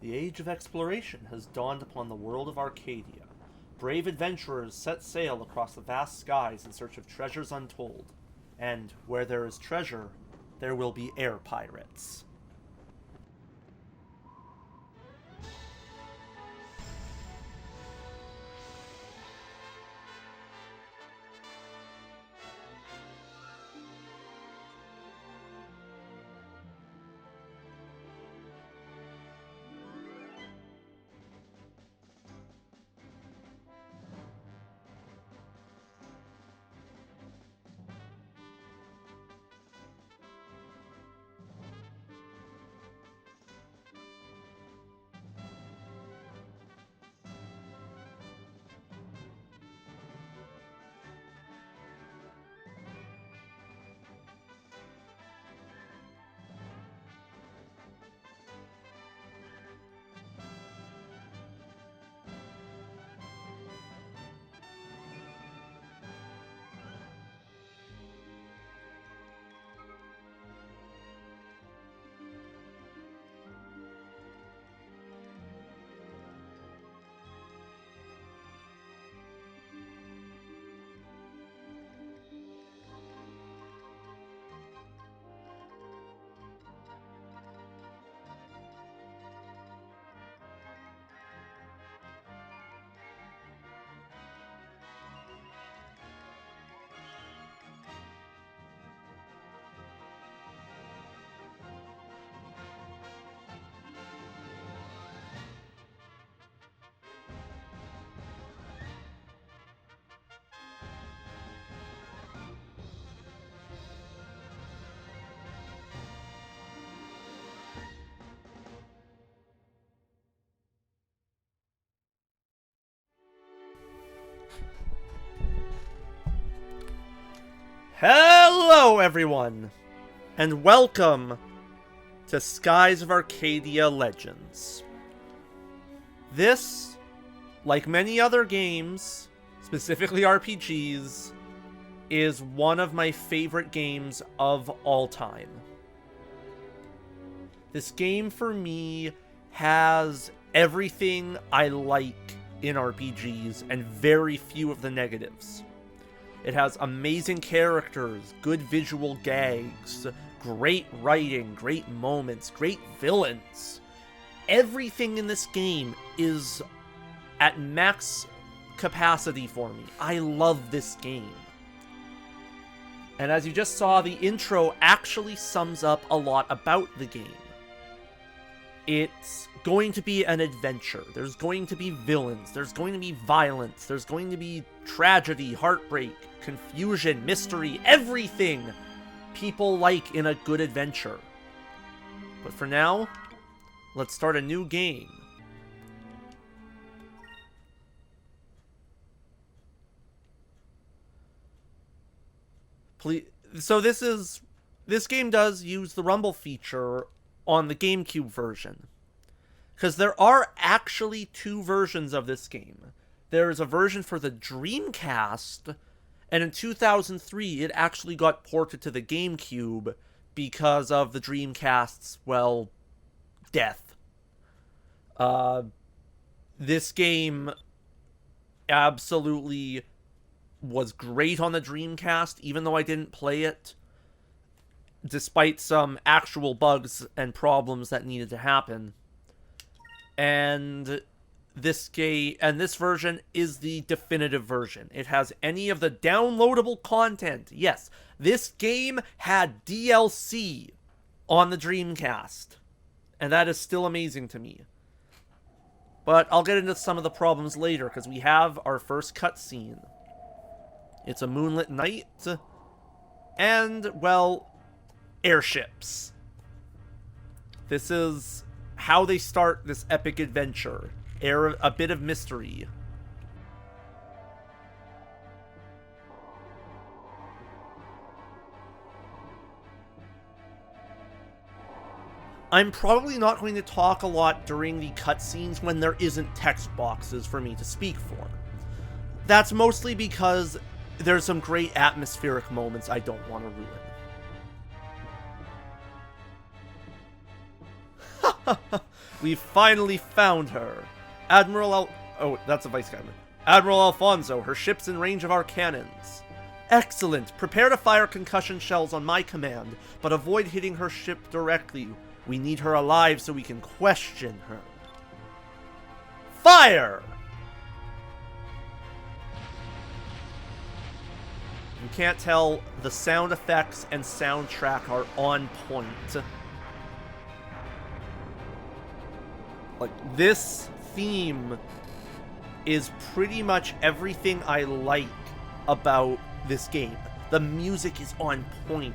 The age of exploration has dawned upon the world of Arcadia. Brave adventurers set sail across the vast skies in search of treasures untold. And where there is treasure, there will be air pirates. Hello, everyone, and welcome to Skies of Arcadia Legends. This, like many other games, specifically RPGs, is one of my favorite games of all time. This game, for me, has everything I like in RPGs and very few of the negatives. It has amazing characters, good visual gags, great writing, great moments, great villains. Everything in this game is at max capacity for me. I love this game. And as you just saw, the intro actually sums up a lot about the game. It's going to be an adventure. There's going to be villains. There's going to be violence. There's going to be tragedy, heartbreak, confusion, mystery, everything people like in a good adventure. But for now, let's start a new game. Please, so this game does use the rumble feature on the GameCube version. Because there are actually two versions of this game. There is a version for the Dreamcast, and in 2003 it actually got ported to the GameCube because of the Dreamcast's, well, death. This game absolutely was great on the Dreamcast, even though I didn't play it, despite some actual bugs and problems that needed to happen. And this version is the definitive version. It has any of the downloadable content. Yes, this game had DLC on the Dreamcast, and that is still amazing to me. But I'll get into some of the problems later, because we have our first cutscene. It's a moonlit night, and, well, airships. This is how they start this epic adventure. A bit of mystery. I'm probably not going to talk a lot during the cutscenes when there isn't text boxes for me to speak for. That's mostly because there's some great atmospheric moments I don't want to ruin. We've finally found her. Oh, that's a vice captain. Admiral Alfonso, her ship's in range of our cannons. Excellent. Prepare to fire concussion shells on my command, but avoid hitting her ship directly. We need her alive so we can question her. Fire! You can't tell, the sound effects and soundtrack are on point. Like, this theme is pretty much everything I like about this game. The music is on point.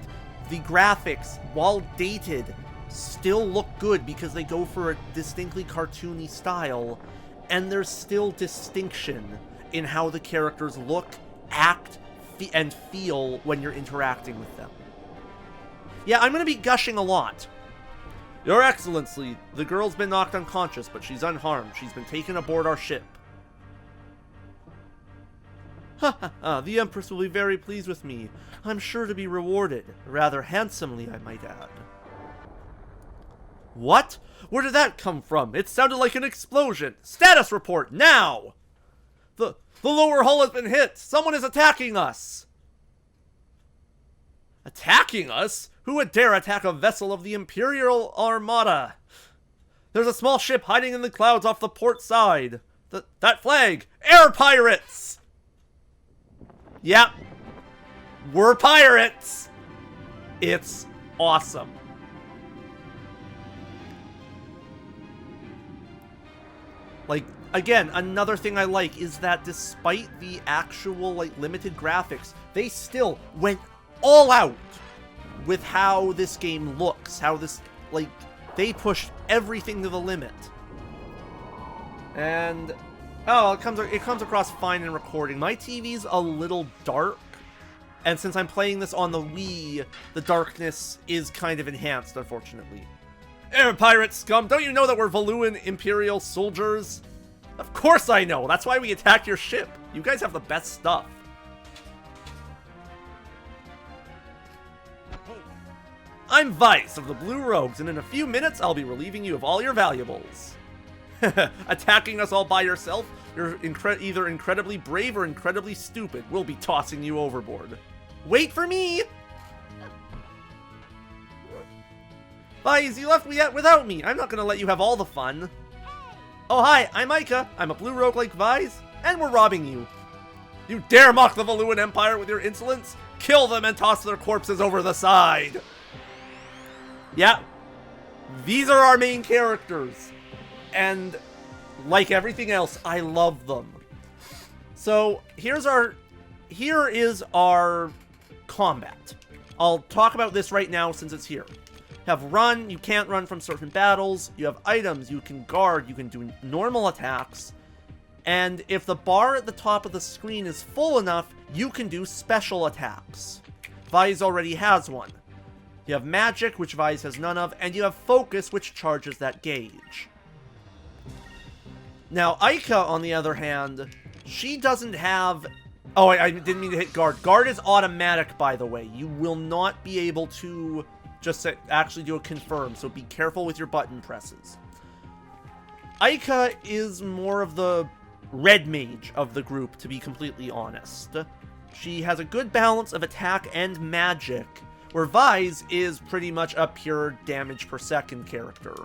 The graphics, while dated, still look good because they go for a distinctly cartoony style, and there's still distinction in how the characters look, act, and feel when you're interacting with them. Yeah, I'm going to be gushing a lot. Your Excellency, the girl's been knocked unconscious, but she's unharmed. She's been taken aboard our ship. Ha ha ha, the Empress will be very pleased with me. I'm sure to be rewarded. Rather handsomely, I might add. What? Where did that come from? It sounded like an explosion. Status report, now! The lower hull has been hit. Someone is attacking us. Attacking us? Who would dare attack a vessel of the Imperial Armada? There's a small ship hiding in the clouds off the port side. That flag! Air pirates! Yep. We're pirates! It's awesome. Like, again, another thing I like is that despite the actual, like, limited graphics, they still went all out with how this game looks, how this, like, they pushed everything to the limit. And, oh, it comes across fine in recording. My TV's a little dark, and since I'm playing this on the Wii, the darkness is kind of enhanced, unfortunately. Air pirate scum, don't you know that we're Valuan Imperial soldiers? Of course I know, that's why we attacked your ship. You guys have the best stuff. I'm Vice of the Blue Rogues, and in a few minutes I'll be relieving you of all your valuables. Attacking us all by yourself? You're either incredibly brave or incredibly stupid. We'll be tossing you overboard. Wait for me! Vice, you left me without me. I'm not gonna let you have all the fun. Oh hi, I'm Ica. I'm a blue rogue like Vice, and we're robbing you. You dare mock the Valuan Empire with your insolence? Kill them and toss their corpses over the side. Yeah, these are our main characters, and like everything else, I love them. So here is our combat. I'll talk about this right now since it's here. You have run, you can't run from certain battles. You have items, you can guard, you can do normal attacks. And if the bar at the top of the screen is full enough, you can do special attacks. Vice already has one. You have magic, which Vice has none of, and you have focus, which charges that gauge. Now, Ica, on the other hand, she doesn't have... Oh, I didn't mean to hit guard. Guard is automatic, by the way. You will not be able to just actually do a confirm, so be careful with your button presses. Ica is more of the red mage of the group, to be completely honest. She has a good balance of attack and magic, where Vice is pretty much a pure damage per second character.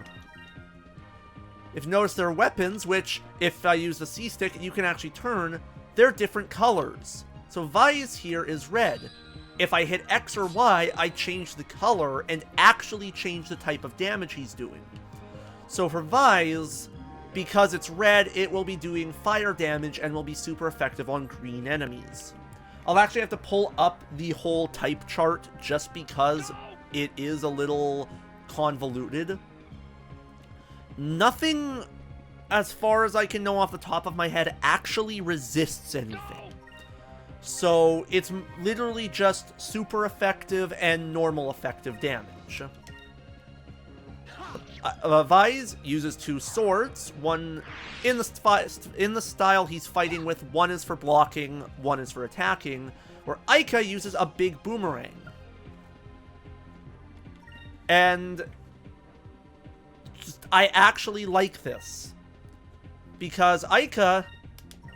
If you notice their weapons, which, if I use the C-stick, you can actually turn, they're different colors. So Vice here is red. If I hit X or Y, I change the color and actually change the type of damage he's doing. So for Vice, because it's red, it will be doing fire damage and will be super effective on green enemies. I'll actually have to pull up the whole type chart just because it is a little convoluted. Nothing, as far as I can know off the top of my head, actually resists anything. So it's literally just super effective and normal effective damage. Vice uses two swords. One in the style he's fighting with. One is for blocking, one is for attacking. Where Ica uses a big boomerang. And just I actually like this. Because Aika,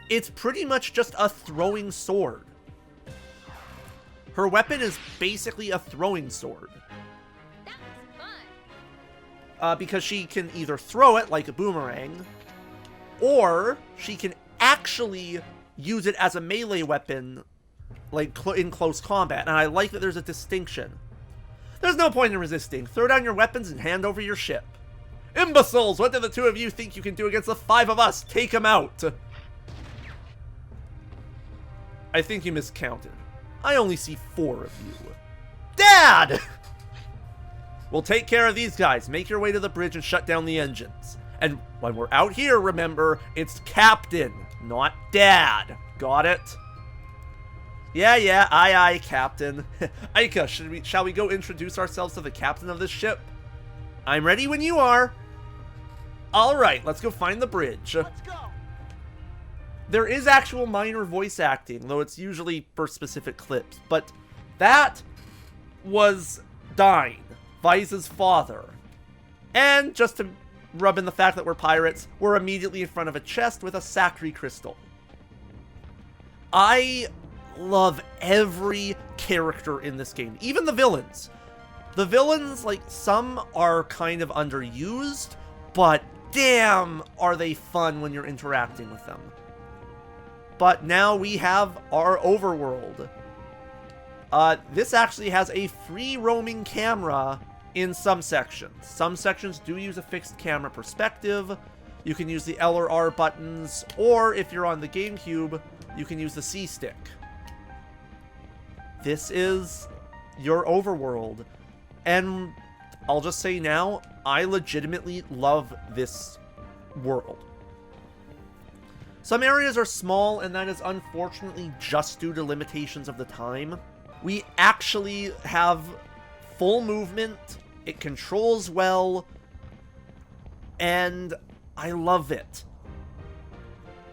it's pretty much just a throwing sword. Her weapon is basically a throwing sword. That was fun. Because she can either throw it like a boomerang, or she can actually use it as a melee weapon, like in close combat. And I like that there's a distinction. There's no point in resisting. Throw down your weapons and hand over your ship. Imbeciles! What do the two of you think you can do against the 5 of us? Take them out! I think you miscounted. I only see 4 of you. Dad! We'll take care of these guys. Make your way to the bridge and shut down the engines. And when we're out here, remember, it's Captain, not Dad. Got it? Yeah, aye, Captain. Aika, shall we go introduce ourselves to the captain of this ship? I'm ready when you are. Alright, let's go find the bridge. Let's go. There is actual minor voice acting, though it's usually for specific clips. But that was Dine, Vize's father. And just to rub in the fact that we're pirates, we're immediately in front of a chest with a Sacri crystal. I love every character in this game, even the villains. The villains, like, some are kind of underused, but damn, are they fun when you're interacting with them. But now we have our overworld. This actually has a free roaming camera in some sections. Some sections do use a fixed camera perspective. You can use the L or R buttons, or if you're on the GameCube, you can use the C stick. This is your overworld. And I'll just say now, I legitimately love this world. Some areas are small, and that is unfortunately just due to limitations of the time. We actually have full movement, it controls well, and I love it.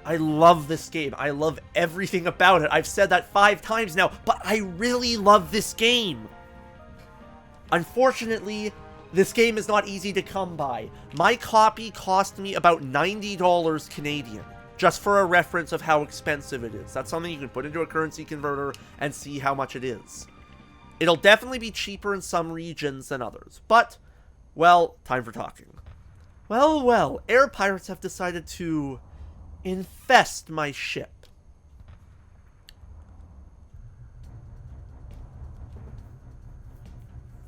I love this game. I love everything about it. I've said that 5 times now, but I really love this game. Unfortunately, this game is not easy to come by. My copy cost me about $90 Canadian, just for a reference of how expensive it is. That's something you can put into a currency converter and see how much it is. It'll definitely be cheaper in some regions than others, but, well, time for talking. Well, air pirates have decided to infest my ship.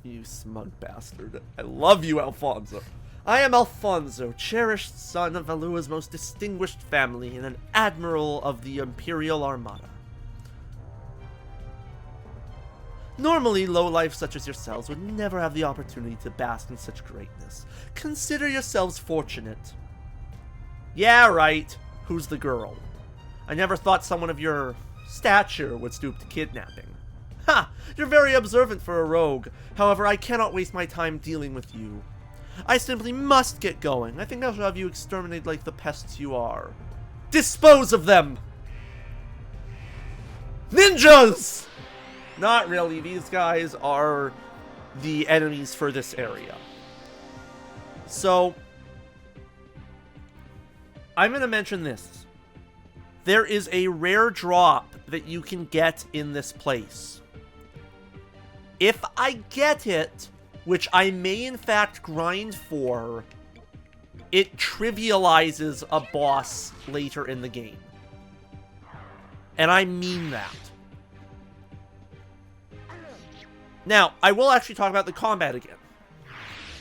You smug bastard. I love you, Alfonso. I am Alfonso, cherished son of Valua's most distinguished family and an admiral of the Imperial Armada. Normally, lowlifes such as yourselves would never have the opportunity to bask in such greatness. Consider yourselves fortunate. Yeah, right. Who's the girl? I never thought someone of your stature would stoop to kidnapping. Ha! You're very observant for a rogue. However, I cannot waste my time dealing with you. I simply must get going. I think I shall have you exterminated like the pests you are. Dispose of them! Ninjas! Not really. These guys are the enemies for this area. So, I'm going to mention this. There is a rare drop that you can get in this place. If I get it, which I may in fact grind for, it trivializes a boss later in the game. And I mean that. Now, I will actually talk about the combat again.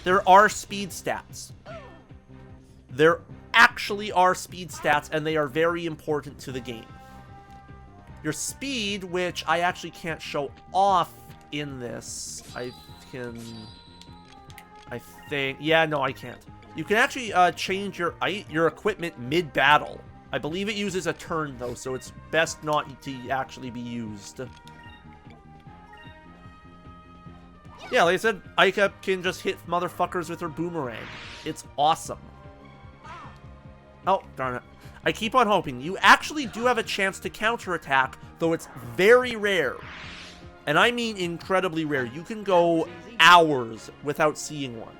There are speed stats. There actually are speed stats, and they are very important to the game. Your speed, which I actually can't show off in this. I think... Yeah, no, I can't. You can actually change your equipment mid-battle. I believe it uses a turn, though, so it's best not to actually be used. Yeah, like I said, Aika can just hit motherfuckers with her boomerang. It's awesome. Oh, darn it. I keep on hoping. You actually do have a chance to counterattack, though it's very rare. And I mean incredibly rare. You can go hours without seeing one.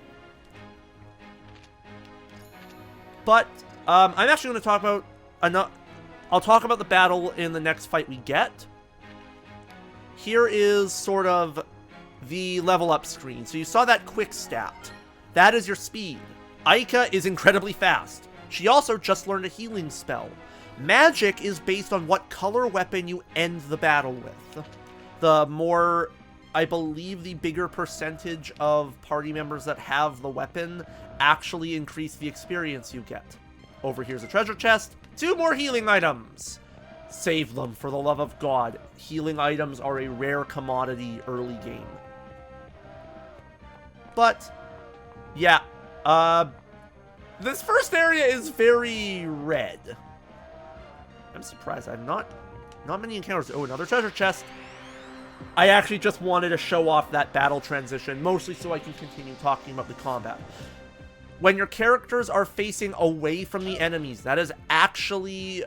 But I'm actually going to talk about I'll talk about the battle in the next fight we get. Here is sort of the level up screen. So you saw that quick stat. That is your speed. Aika is incredibly fast. She also just learned a healing spell. Magic is based on what color weapon you end the battle with. The more, I believe, the bigger percentage of party members that have the weapon actually increase the experience you get. Over here's a treasure chest. 2 more healing items. Save them, for the love of God. Healing items are a rare commodity early game. But, yeah. This first area is very red. I'm surprised. I've not many encounters. Oh, another treasure chest. I actually just wanted to show off that battle transition, mostly so I can continue talking about the combat. When your characters are facing away from the enemies, that is actually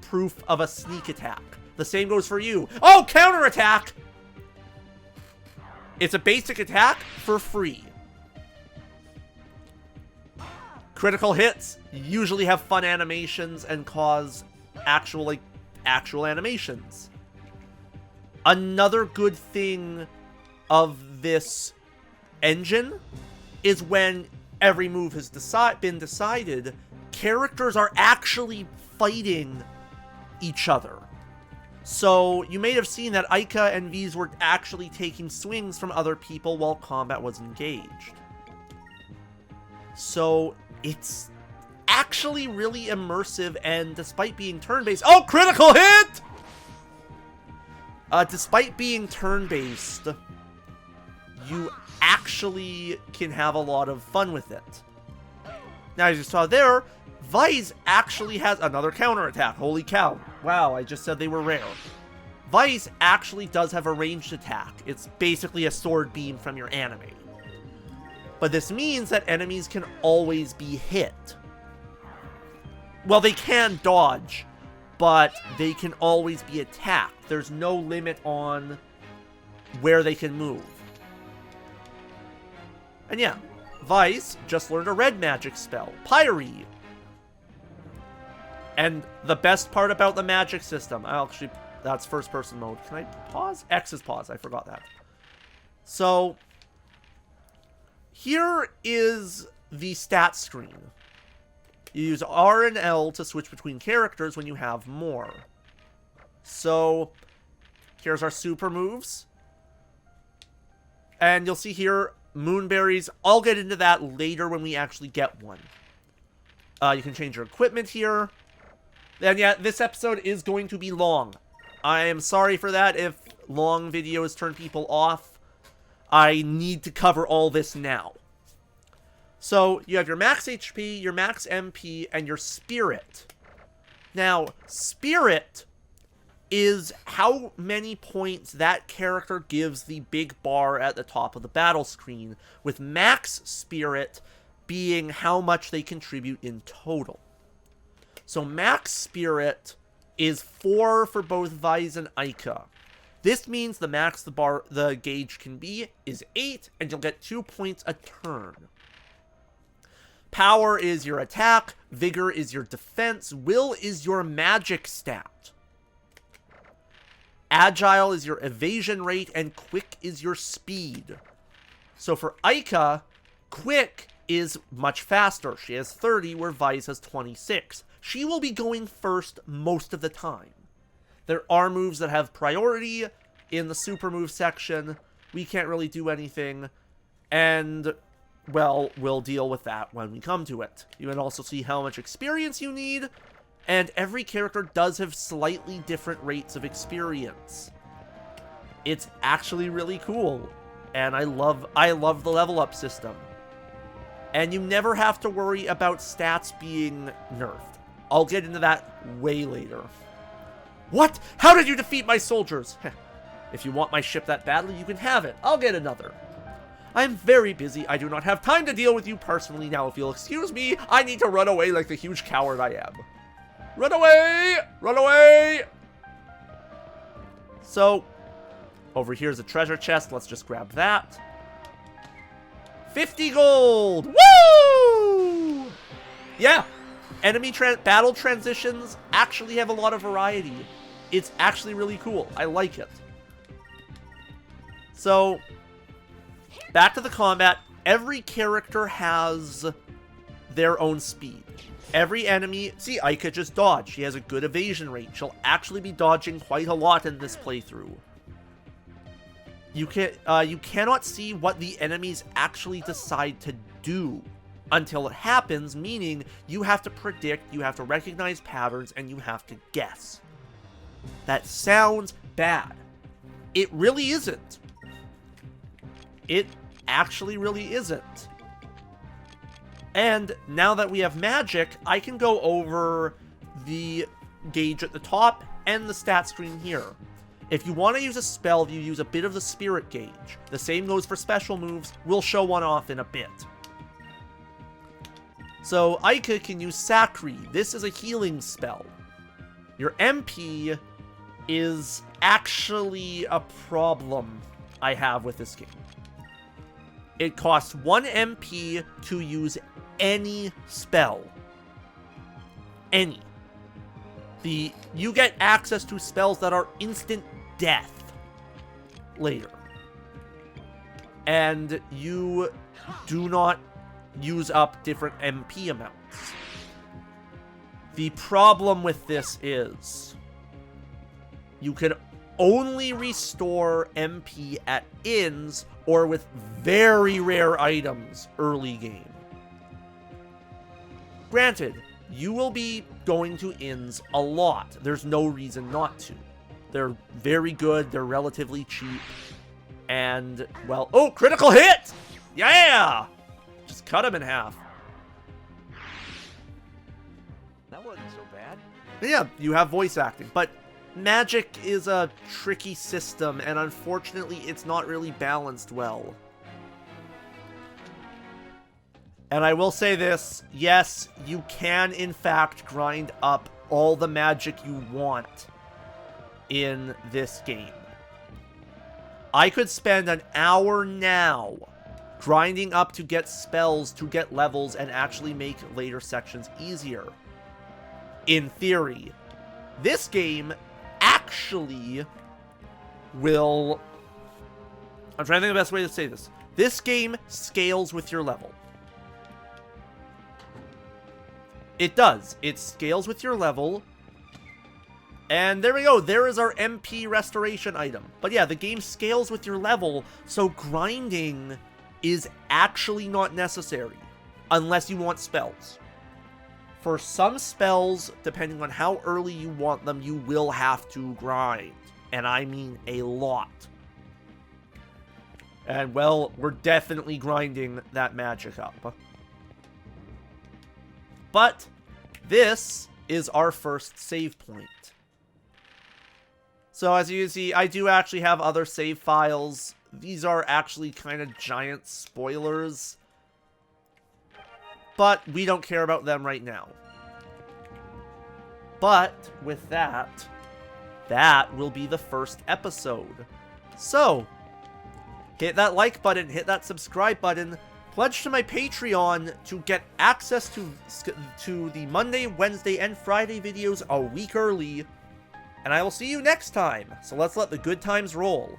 proof of a sneak attack. The same goes for you. Oh, counterattack! It's a basic attack for free. Critical hits usually have fun animations and cause actual animations. Another good thing of this engine is when every move has been decided, characters are actually fighting each other. So you may have seen that Aika and V's were actually taking swings from other people while combat was engaged. So it's actually really immersive, and despite being turn-based... Oh, critical hit! Despite being turn-based, you actually can have a lot of fun with it. Now, as you saw there, Vice actually has another counterattack. Holy cow. Wow, I just said they were rare. Vice actually does have a ranged attack. It's basically a sword beam from your anime. But this means that enemies can always be hit. Well, they can dodge, but they can always be attacked. There's no limit on where they can move. And yeah, Vice just learned a red magic spell, Pyre. And the best part about the magic system, that's first person mode. Can I pause? X is pause, I forgot that. So, here is the stat screen. You use R and L to switch between characters when you have more. So, here's our super moves. And you'll see here, Moonberries. I'll get into that later when we actually get one. You can change your equipment here. And yeah, this episode is going to be long. I am sorry for that if long videos turn people off. I need to cover all this now. So, you have your max HP, your max MP, and your Spirit. Now, Spirit is how many points that character gives the big bar at the top of the battle screen, with max Spirit being how much they contribute in total. So, max Spirit is 4 for both Vice and Aika. This means the max the gauge can be is 8, and you'll get 2 points a turn. Power is your attack, Vigor is your defense, Will is your magic stat. Agile is your evasion rate, and Quick is your speed. So for Aika, Quick is much faster. She has 30, where Vice has 26. She will be going first most of the time. There are moves that have priority in the super move section. We can't really do anything. And, well, we'll deal with that when we come to it. You can also see how much experience you need. And every character does have slightly different rates of experience. It's actually really cool. And I love the level up system. And you never have to worry about stats being nerfed. I'll get into that way later. What? How did you defeat my soldiers? If you want my ship that badly, you can have it. I'll get another. I'm very busy. I do not have time to deal with you personally. Now, if you'll excuse me, I need to run away like the huge coward I am. Run away! Run away! So, over here's a treasure chest. Let's just grab that. 50 gold! Woo! Yeah, enemy battle transitions actually have a lot of variety. It's actually really cool. I like it. So, back to the combat. Every character has their own speed. Every enemy... See, Aika just dodged. She has a good evasion rate. She'll actually be dodging quite a lot in this playthrough. You cannot see what the enemies actually decide to do until it happens, meaning you have to predict, you have to recognize patterns, and you have to guess. That sounds bad. It really isn't. It actually really isn't. And now that we have magic, I can go over the gauge at the top and the stat screen here. If you want to use a spell, you use a bit of the spirit gauge. The same goes for special moves. We'll show one off in a bit. So, Aika can use Sakri. This is a healing spell. Your MP is actually a problem I have with this game. It costs 1 MP to use any spell. Any. You get access to spells that are instant death later. And you do not use up different MP amounts. The problem with this is you can only restore MP at inns or with very rare items early game. Granted, you will be going to inns a lot. There's no reason not to. They're very good, they're relatively cheap, and, well, oh, critical hit! Yeah! Just cut him in half. That wasn't so bad. Yeah, you have voice acting, but magic is a tricky system, and unfortunately, it's not really balanced well. And I will say this, yes, you can, in fact, grind up all the magic you want in this game. I could spend an hour now grinding up to get spells, to get levels, and actually make later sections easier. In theory. This game actually will... I'm trying to think of the best way to say this. This game scales with your level. It does. It scales with your level. And there we go. There is our MP restoration item. But yeah, the game scales with your level, so grinding is actually not necessary unless you want spells. For some spells, depending on how early you want them, you will have to grind. And I mean a lot. And well, we're definitely grinding that magic up. But this is our first save point. So as you can see, I do actually have other save files. These are actually kind of giant spoilers. But we don't care about them right now. But with that, that will be the first episode. So, hit that like button, hit that subscribe button, pledge to my Patreon to get access to the Monday, Wednesday, and Friday videos a week early. And I will see you next time. So let's let the good times roll.